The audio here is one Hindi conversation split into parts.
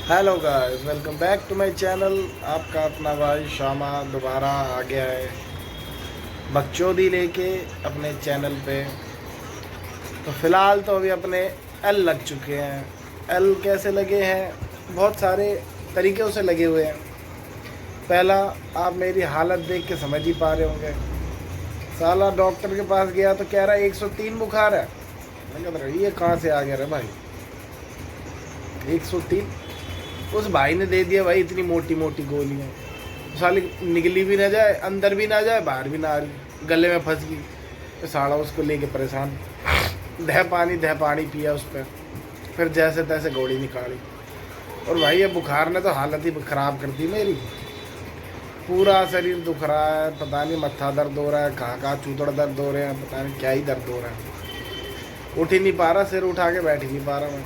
Hello guys, welcome back to my channel. आपका अपना भाई शामा दोबारा आ गया है बकचोदी लेके अपने चैनल पे। तो फ़िलहाल तो अभी अपने एल लग चुके हैं। एल कैसे लगे हैं? बहुत सारे तरीक़ों से लगे हुए हैं। पहला, आप मेरी हालत देख के समझ ही पा रहे होंगे। साला डॉक्टर के पास गया तो कह रहा है 103 बुखार है। मैं कहता रहा ये कहाँ से आ गया रे भाई 103। उस भाई ने दे दिया भाई इतनी मोटी मोटी गोलियाँ, साली निकली भी ना जाए, अंदर भी ना जाए, बाहर भी ना आ रही, गले में फंस गई। तो साला उसको लेके परेशान, दह पानी पिया उस पर, फिर जैसे तैसे गोली निकाली। और भाई ये बुखार ने तो हालत ही ख़राब कर दी मेरी। पूरा शरीर दुख रहा है, पता नहीं मत्था दर्द हो रहा है, कहाँ कहाँ चूतड़ दर्द हो रहे हैं, पता नहीं क्या ही दर्द हो रहा है। उठ ही नहीं पा रहा, सिर उठा के बैठ ही नहीं पा रहा मैं।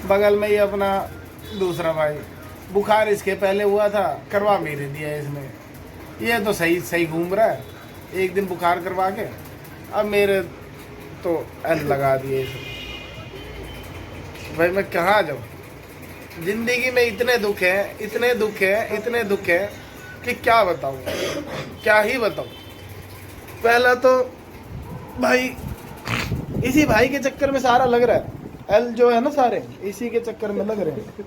बगल में ही अपना दूसरा भाई, बुखार इसके पहले हुआ था, करवा मेरे दिया इसने। ये तो सही सही घूम रहा है, एक दिन बुखार करवा के अब मेरे तो एल लगा दिए इसने। भाई मैं कहाँ जाऊँ? ज़िंदगी में इतने दुख हैं, इतने दुख हैं, इतने दुख हैं कि क्या बताऊँ, क्या ही बताऊँ। पहला तो भाई इसी भाई के चक्कर में सारा लग रहा है। एल जो है ना, सारे इसी के चक्कर में लग रहे हैं।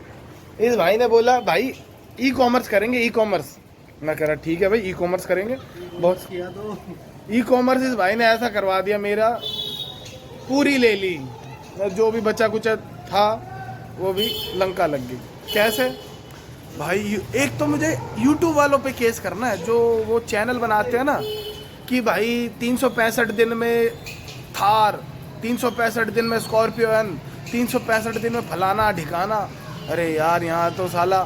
इस भाई ने बोला भाई ई कॉमर्स करेंगे, ई कॉमर्स। मैं कह रहा ठीक है भाई ई कॉमर्स करेंगे। बहुत किया तो ई कॉमर्स इस भाई ने ऐसा करवा दिया, मेरा पूरी ले ली, जो भी बचा कुछ था वो भी लंका लग गई। कैसे भाई? एक तो मुझे यूट्यूब वालों पे केस करना है, जो वो चैनल बनाते हैं ना कि भाई 365 दिन में थार, 365 दिन में स्कॉर्पियन, 365 दिन में फलाना ढिकाना। अरे यार यहाँ तो साला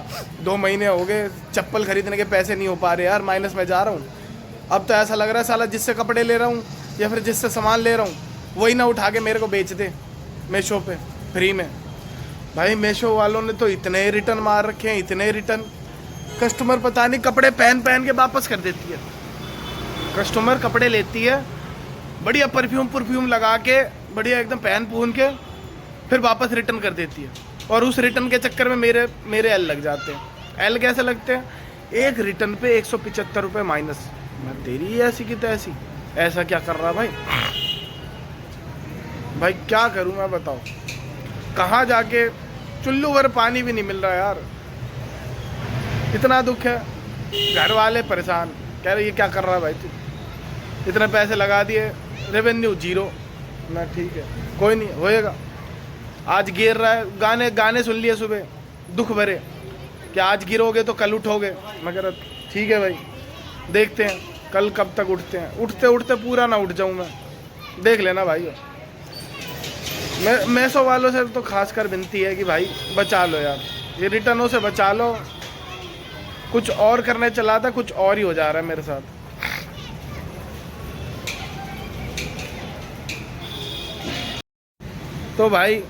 2 महीने हो गए, चप्पल खरीदने के पैसे नहीं हो पा रहे यार, माइनस में जा रहा हूँ। अब तो ऐसा लग रहा है साला जिससे कपड़े ले रहा हूँ या फिर जिससे सामान ले रहा हूँ वही ना उठा के मेरे को बेच दे मीशो पे फ्री में। भाई मीशो वालों ने तो इतने रिटर्न मार रखे हैं, इतने रिटर्न। कस्टमर पता नहीं कपड़े पहन पहन के वापस कर देती है। कस्टमर कपड़े लेती है, बढ़िया परफ्यूम लगा के, बढ़िया एकदम पहन पून के, फिर वापस रिटर्न कर देती है। और उस रिटर्न के चक्कर में मेरे एल लग जाते हैं। एल कैसे लगते हैं? एक रिटर्न पे 175 रुपये माइनस। मैं तेरी ऐसी की तैसी, ऐसा क्या कर रहा भाई? भाई क्या करूं मैं, बताओ? कहाँ जाके चुल्लू भर पानी भी नहीं मिल रहा यार, इतना दुख है। घर वाले परेशान, कह रहे ये क्या कर रहा है भाई तू, इतने पैसे लगा दिए, रेवेन्यू जीरो। मैं ठीक है, कोई नहीं, होएगा। आज गिर रहा है, गाने गाने सुन लिए सुबह दुख भरे कि आज गिरोगे तो कल उठोगे। मैं कह रहा ठीक है भाई, देखते हैं कल कब तक उठते हैं। उठते उठते पूरा ना उठ जाऊं मैं, देख लेना भाई। मैं मीशो वालों से तो खासकर विनती है कि भाई बचा लो यार, ये रिटर्नों से बचा लो। कुछ और करने चला था, कुछ और ही हो जा रहा है मेरे साथ। तो भाई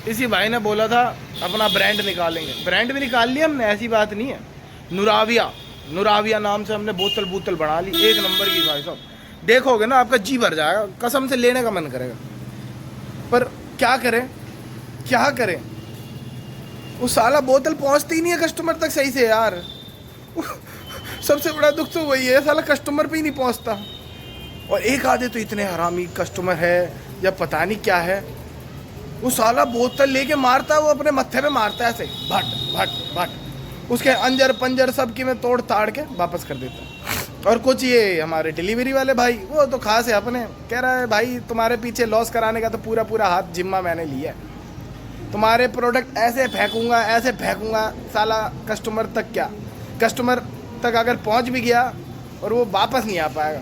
इसी भाई ने बोला था अपना ब्रांड निकालेंगे, ब्रांड भी निकाल लिया हमने, ऐसी बात नहीं है। नुराविया नाम से हमने बोतल बना ली, एक नंबर की भाई साहब। देखोगे ना आपका जी भर जाएगा, कसम से लेने का मन करेगा। पर क्या करें? वो साला बोतल पहुंचती ही नहीं है कस्टमर तक सही से यार। सबसे बड़ा दुख तो वही है, साला कस्टमर पे ही नहीं पहुंचता। और एक आधे तो इतने हरामी कस्टमर है या पता नहीं क्या है, वो साला बोतल लेके मारता है, वो अपने मत्थे पे मारता है ऐसे, भट भट भट, उसके अंजर पंजर सब की मैं तोड़ ताड़ के वापस कर देता है। और कुछ ये हमारे डिलीवरी वाले भाई, वो तो खास है अपने, कह रहा है भाई तुम्हारे पीछे लॉस कराने का तो पूरा हाथ जिम्मा मैंने लिया है। तुम्हारे प्रोडक्ट ऐसे फेंकूंगा साला कस्टमर तक, क्या कस्टमर तक अगर पहुंच भी गया और वो वापस नहीं आ पाएगा।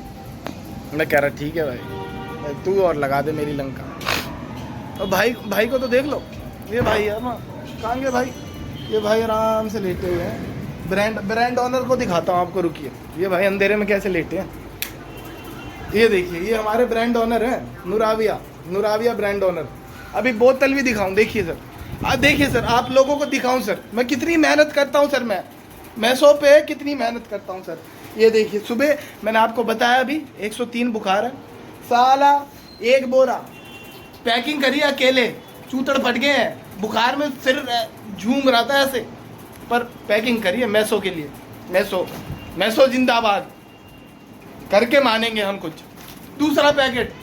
मैं कह रहा ठीक है भाई, तू और लगा दे मेरी लंका। और भाई को तो देख लो, ये भाई है ना, कहाँ गए भाई? ये भाई आराम से लेटे हुए हैं। ब्रांड ऑनर को दिखाता हूँ आपको, रुकिए। ये भाई अंधेरे में कैसे लेटे हैं, ये देखिए, ये हमारे ब्रांड ऑनर हैं, नुराविया ब्रांड ऑनर। अभी बोतल भी दिखाऊं, देखिए सर, देखिए सर, आप लोगों को दिखाऊं सर, मैं कितनी मेहनत करता हूं सर, मैं मीशो पे कितनी मेहनत करता हूं सर। ये देखिए, सुबह मैंने आपको बताया अभी 103 बुखार है, साला एक बोरा पैकिंग करी अकेले, चूतड़ फट गए हैं बुखार में, सिर झूम रहा था ऐसे, पर पैकिंग करिए मैसो के लिए। मैसो मैसो जिंदाबाद, करके मानेंगे हम कुछ। दूसरा पैकेट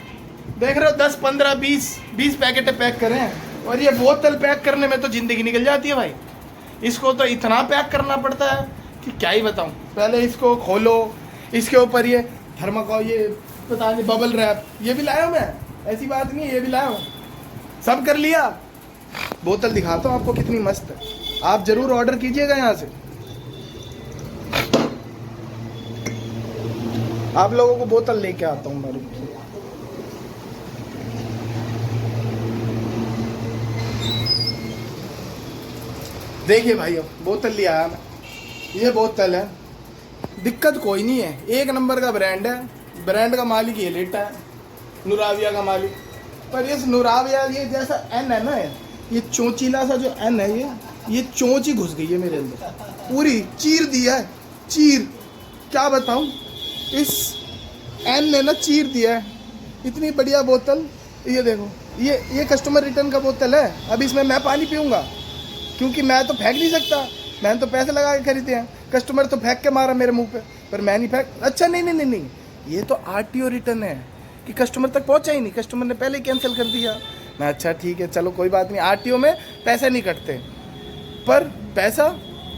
देख रहे हो, 10 15 20 पैकेट पैक करे हैं, और ये बोतल पैक करने में तो ज़िंदगी निकल जाती है भाई। इसको तो इतना पैक करना पड़ता है कि क्या ही बताऊं। पहले इसको खोलो, इसके ऊपर ये थर्माकोल, ये पता नहीं बबल रैप, ये भी लाया हूँ मैं, ऐसी बात नहीं है, ये भी लाया हूँ, सब कर लिया। बोतल दिखाता हूँ आपको कितनी मस्त है, आप ज़रूर ऑर्डर कीजिएगा यहाँ से। आप लोगों को बोतल लेके आता हूँ मैं, रुक। देखिए भाई, अब बोतल लिया आया मैं, ये बोतल है, दिक्कत कोई नहीं है, 1 नंबर का ब्रांड है। ब्रांड का मालिक ये लेटा है, नुराविया का मालिक। पर इस नुराविया ये जैसा एन है ना, ये चोंचीला सा जो एन है, ये चोंच ही घुस गई है मेरे अंदर, पूरी चीर दिया है, चीर, क्या बताऊं, इस एन ने ना चीर दिया है। इतनी बढ़िया बोतल, ये देखो, ये कस्टमर रिटर्न का बोतल है। अब इसमें मैं पानी पीऊँगा, क्योंकि मैं तो फेंक नहीं सकता, मैंने तो पैसे लगा के खरीदे हैं। कस्टमर तो फेंक के मारा मेरे मुंह पे, पर मैं नहीं फेंक। अच्छा नहीं, ये तो आरटीओ रिटर्न है कि कस्टमर तक पहुंचा ही नहीं, कस्टमर ने पहले ही कैंसिल कर दिया। मैं अच्छा ठीक है, चलो कोई बात नहीं, आरटीओ में पैसे नहीं कटते, पर पैसा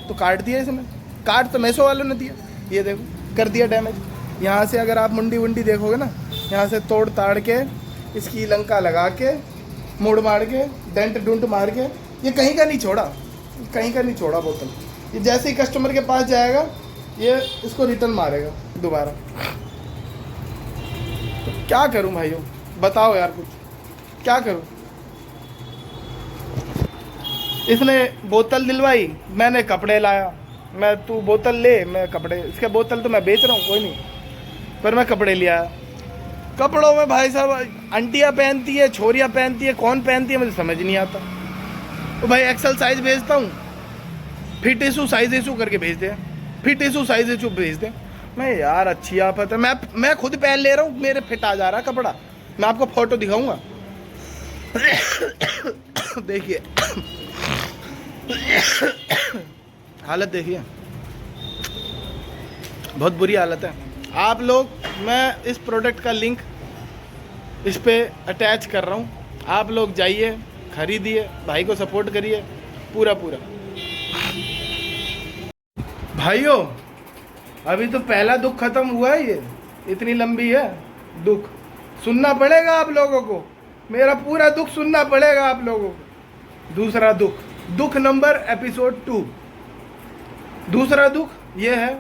तो काट दिया इसने, काट तो मैसो वालों ने दिया। ये देखो, कर दिया डैमेज। यहाँ से अगर आप मुंडी वुंडी देखोगे ना, यहाँ से तोड़ ताड़ के, इसकी लंका लगा के, मोड़ मार के, डेंट डुंट मार के, ये कहीं का नहीं छोड़ा, कहीं का नहीं छोड़ा बोतल। ये जैसे ही कस्टमर के पास जाएगा, ये इसको रिटर्न मारेगा दोबारा। तो क्या करूं भाइयों, बताओ यार, कुछ क्या करूं। इसने बोतल दिलवाई, मैंने कपड़े लाया। मैं, तू बोतल ले, मैं कपड़े, इसके बोतल तो मैं बेच रहा हूँ, कोई नहीं, पर मैं कपड़े लिया। कपड़ों में भाई साहब आंटियाँ पहनती है, छोरियाँ पहनती है, कौन पहनती है मुझे समझ नहीं आता। तो भाई एक्सल साइज भेजता हूँ, फिट इशू साइज इशू करके भेज दे, फिट इशू साइज इशू भेज दे। मैं यार अच्छी आफत है, मैं खुद पहन ले रहा हूँ, मेरे फिट आ जा रहा है कपड़ा। मैं आपको फोटो दिखाऊंगा, देखिए हालत देखिए, बहुत बुरी हालत है। आप लोग, मैं इस प्रोडक्ट का लिंक इस पे अटैच कर रहा हूँ, आप लोग जाइए, खरीदिए, भाई को सपोर्ट करिए पूरा। भाइयों अभी तो पहला दुख खत्म हुआ है, ये इतनी लंबी है दुख, सुनना पड़ेगा आप लोगों को, मेरा पूरा दुख सुनना पड़ेगा आप लोगों को। दूसरा दुख नंबर एपिसोड 2। दूसरा दुख ये है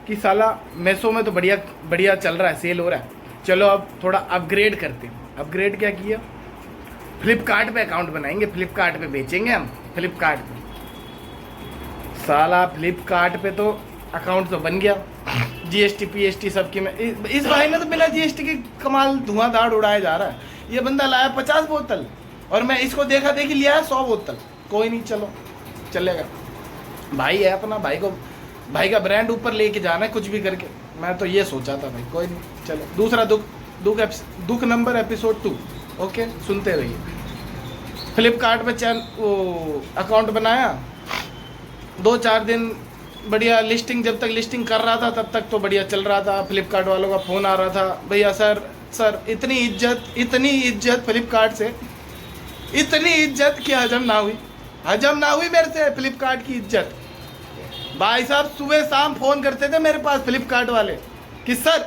कि साला मैसो में तो बढ़िया चल रहा है, सेल हो रहा है, चलो अब थोड़ा अपग्रेड करते हैं। अपग्रेड क्या किया, फ्लिपकार्ट पे अकाउंट बनाएंगे, फ्लिपकार्ट पे बेचेंगे हम, फ्लिपकार्ट पे। साला फ्लिपकार्ट पे तो अकाउंट तो बन गया, जीएसटी पीएसटी सबकी में। इस भाई ने तो बिना जीएसटी के कमाल धुआंधार उड़ाया जा रहा है। ये बंदा लाया 50 बोतल, और मैं इसको देखा देखी लिया है 100 बोतल। कोई नहीं, चलो चलेगा, भाई है अपना, भाई का ब्रांड ऊपर लेके जाना है कुछ भी करके। मैं तो ये सोचा था भाई, कोई नहीं, चलो। दूसरा दुख नंबर एपिसोड 2, ओके, सुनते रहिए। फ्लिपकार्ट पे अकाउंट बनाया, 2-4 दिन बढ़िया लिस्टिंग, जब तक लिस्टिंग कर रहा था तब तक तो बढ़िया चल रहा था। फ्लिपकार्ट वालों का फ़ोन आ रहा था, भैया सर इतनी इज्जत फ्लिपकार्ट से, इतनी इज्जत कि हजम ना हुई मेरे से फ्लिपकार्ट की इज्जत। भाई साहब सुबह शाम फ़ोन करते थे मेरे पास फ्लिपकार्ट वाले कि सर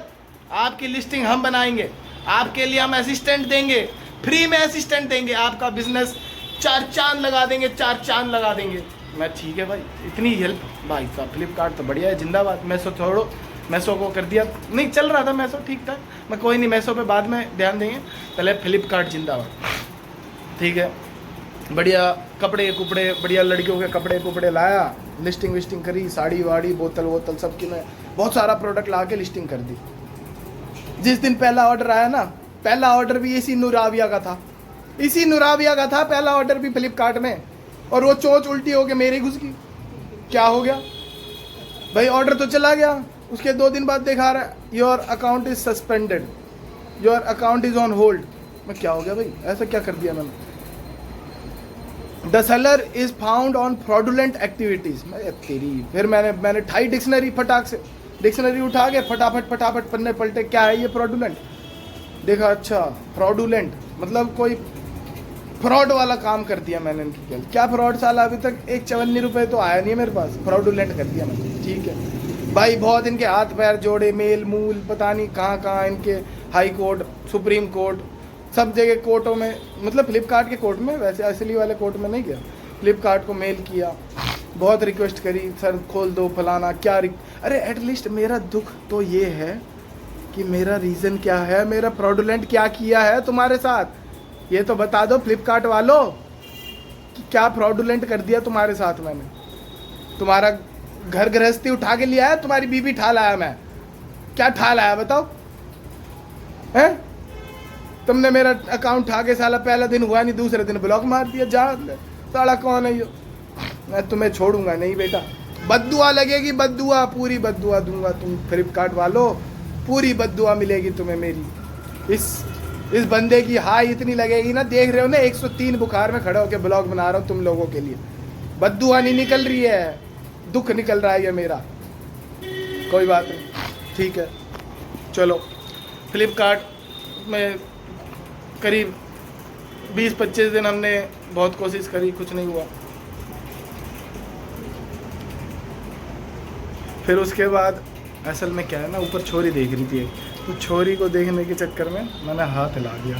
आपकी लिस्टिंग हम बनाएंगे, आपके लिए हम असिस्टेंट देंगे, फ्री में असिस्टेंट देंगे, आपका बिजनेस 4 चांद लगा देंगे, 4 चांद लगा देंगे। मैं ठीक है भाई, इतनी हेल्प। भाई साहब फ्लिपकार्ट तो बढ़िया है, जिंदाबाद। मैसो छोड़ो, मैसो को कर दिया, नहीं चल रहा था मैसो ठीक ठाक, मैं कोई नहीं, मैसो पे बाद में ध्यान देंगे, पहले फ्लिपकार्ट जिंदाबाद। ठीक है, बढ़िया कपड़े कुपड़े, बढ़िया लड़कियों के कपड़े कुपड़े लाया, लिस्टिंग विस्टिंग करी, साड़ी वाड़ी, बोतल वोतल सबकी मैं बहुत सारा प्रोडक्ट ला के लिस्टिंग कर दी। जिस दिन पहला ऑर्डर आया ना, पहला ऑर्डर भी इसी नुराविया का था, पहला ऑर्डर भी फ्लिपकार्ट में, और वो चोंच उल्टी होके मेरे घुस गई। क्या हो गया भाई, ऑर्डर तो चला गया, उसके 2 दिन बाद दिखा रहा है your account is suspended, your account is on hold. मैं क्या हो गया भाई, ऐसा क्या कर दिया मैंने। The seller is found on fraudulent activities. तेरी फिर मैंने ठाई डिक्शनरी फटाक से, डिक्शनरी उठा के फटाफट पन्ने पलटे, क्या है ये फ्रॉडुलेंट। देखा, अच्छा फ्रॉडुलेंट मतलब कोई फ्रॉड वाला काम कर दिया मैंने इनकी। क्या फ्रॉड, साला अभी तक एक 54 रुपये तो आया नहीं है मेरे पास, फ्रॉडुलेंट कर दिया मैंने। ठीक है भाई, बहुत इनके हाथ पैर जोड़े, मेल मूल पता नहीं कहाँ इनके, हाई कोर्ट, सुप्रीम कोर्ट, सब जगह कोर्टों में, मतलब फ्लिपकार्ट के कोर्ट में, वैसे असली वाले कोर्ट में नहीं गया, फ्लिपकार्ट को मेल किया, बहुत रिक्वेस्ट करी, सर खोल दो फलाना क्या अरे एटलीस्ट मेरा दुख तो ये है कि मेरा रीज़न क्या है, मेरा फ्रॉडुलेंट क्या किया है तुम्हारे साथ, ये तो बता दो फ्लिपकार्ट वालों कि क्या फ्रॉडुलेंट कर दिया तुम्हारे साथ मैंने। तुम्हारा घर गृहस्थी उठा के लिया है, तुम्हारी बीबी ठा लाया मैं, क्या ठा लाया बताओ हैं? तुमने मेरा अकाउंट ठा के, साला पहला दिन हुआ नहीं दूसरे दिन ब्लॉक मार दिया। जा साला कौन है यो, मैं तुम्हें छोड़ूंगा नहीं बेटा, बद्दुआ लगेगी, बद्दुआ, पूरी बद्दुआ दूंगा तुम फ्लिपकार्ट वालों, पूरी बद्दुआ मिलेगी तुम्हें मेरी। इस बंदे की हाई इतनी लगेगी ना, देख रहे हो ना 103 बुखार में खड़े होकर ब्लॉग बना रहा हूँ तुम लोगों के लिए। बद्दुआ नहीं निकल रही है, दुख निकल रहा है ये मेरा। कोई बात नहीं, ठीक है चलो। फ्लिपकार्ट में करीब 20-25 दिन हमने बहुत कोशिश करी, कुछ नहीं हुआ। फिर उसके बाद असल में क्या है ना, ऊपर छोरी देख रही थी, तो छोरी को देखने के चक्कर में मैंने हाथ हिला दिया।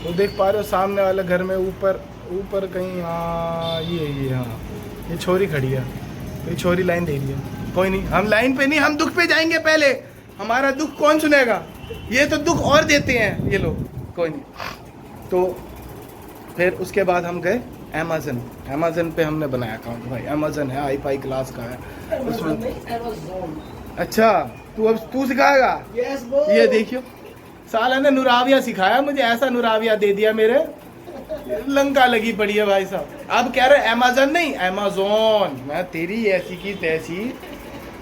तो देख पा रहे हो सामने वाले घर में ऊपर कहीं, हाँ ये हाँ ये छोरी खड़ी है, तो ये छोरी लाइन दे रही है। कोई नहीं, हम लाइन पे नहीं, हम दुख पे जाएंगे पहले, हमारा दुख कौन सुनेगा, ये तो दुख और देते हैं ये लोग। कोई नहीं, तो फिर उसके बाद हम गए अमेज़न पे हमने बनाया अकाउंट। भाई अमेज़न है, हाई क्लास का है उसमें। अच्छा तू सिखाएगा? ये देखियो, साला ने नुराविया सिखाया मुझे, ऐसा नुराविया दे दिया मेरे, लंका लगी पड़ी है भाई साहब। अब कह रहे अमेज़न नहीं अमेज़न, मैं तेरी ऐसी की तैसी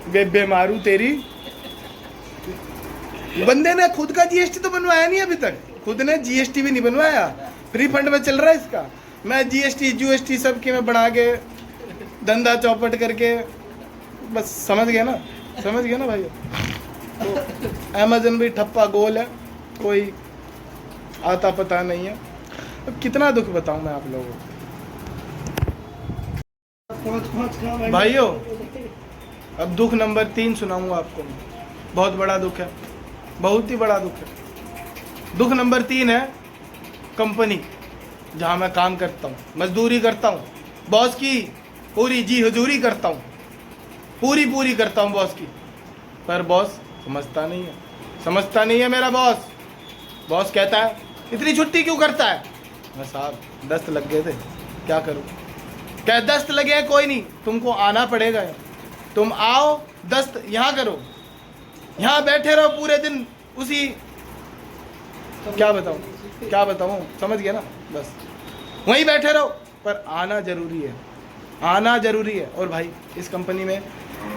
बेबे मारू तेरी। बंदे ने खुद का जीएसटी तो बनवाया नहीं अभी तक, खुद ने जीएसटी भी नहीं बनवाया, फ्री फंड में चल रहा है इसका। मैं जीएसटी सब के मैं बना के धंधा चौपट करके बस, समझ गया ना भाई। तो अमेज़न भी ठप्पा गोल है, कोई आता पता नहीं है। अब कितना दुख बताऊं मैं आप लोगों को भाइयों। अब दुख नंबर 3 सुनाऊंगा आपको, बहुत बड़ा दुख है, बहुत ही बड़ा दुख है। दुख नंबर 3 है कंपनी जहाँ मैं काम करता हूँ, मजदूरी करता हूँ, बॉस की पूरी जी हजूरी करता हूँ, पूरी करता हूँ बॉस की, पर बॉस समझता नहीं है मेरा बॉस। बॉस कहता है इतनी छुट्टी क्यों करता है? मैं साहब दस्त लग गए थे, क्या करूँ? क्या दस्त लगे हैं? कोई नहीं, तुमको आना पड़ेगा, तुम आओ, दस्त यहाँ करो, यहाँ बैठे रहो पूरे दिन उसी, क्या बताऊँ, समझ गया ना, बस वहीं बैठे रहो, पर आना जरूरी है। और भाई इस कंपनी में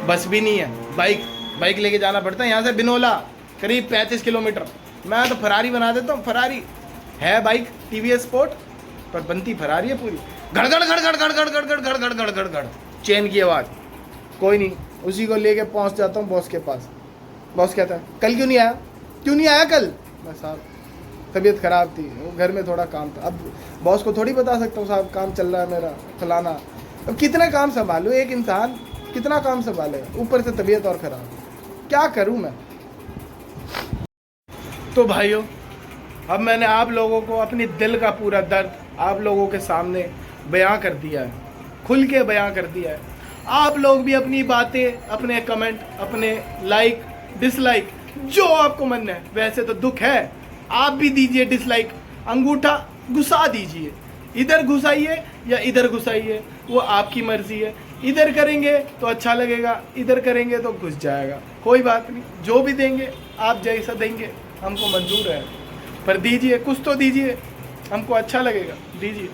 बस भी नहीं है, बाइक लेके जाना पड़ता है यहाँ से बिनोला, करीब 35 किलोमीटर। मैं तो फरारी बना देता हूँ, फरारी है बाइक टीवीएस स्पोर्ट, पर बनती फरारी है पूरी, गड़ चेन की आवाज़। कोई नहीं, उसी को लेके पहुँच जाता हूँ बॉस के पास। बॉस कहता है कल क्यों नहीं आया कल? मैं साहब तबीयत ख़राब थी, वो घर में थोड़ा काम था। अब बॉस को थोड़ी बता सकता हूँ साहब काम चल रहा है मेरा फलाना। अब कितना काम संभालूँ, एक इंसान कितना काम संभालेगा, ऊपर से तबीयत और ख़राब, क्या करूँ मैं? तो भाइयों, अब मैंने आप लोगों को अपनी दिल का पूरा दर्द आप लोगों के सामने बयां कर दिया है, खुल के बयां कर दिया है। आप लोग भी अपनी बातें, अपने कमेंट, अपने लाइक डिसलाइक जो आपको मन है, वैसे तो दुख है, आप भी दीजिए डिसलाइक, अंगूठा घुसा दीजिए, इधर घुसाइए या इधर घुसाइए, वो आपकी मर्जी है। इधर करेंगे तो अच्छा लगेगा, इधर करेंगे तो घुस जाएगा, कोई बात नहीं, जो भी देंगे आप जैसा देंगे हमको मंजूर है, पर दीजिए, कुछ तो दीजिए, हमको अच्छा लगेगा, दीजिए।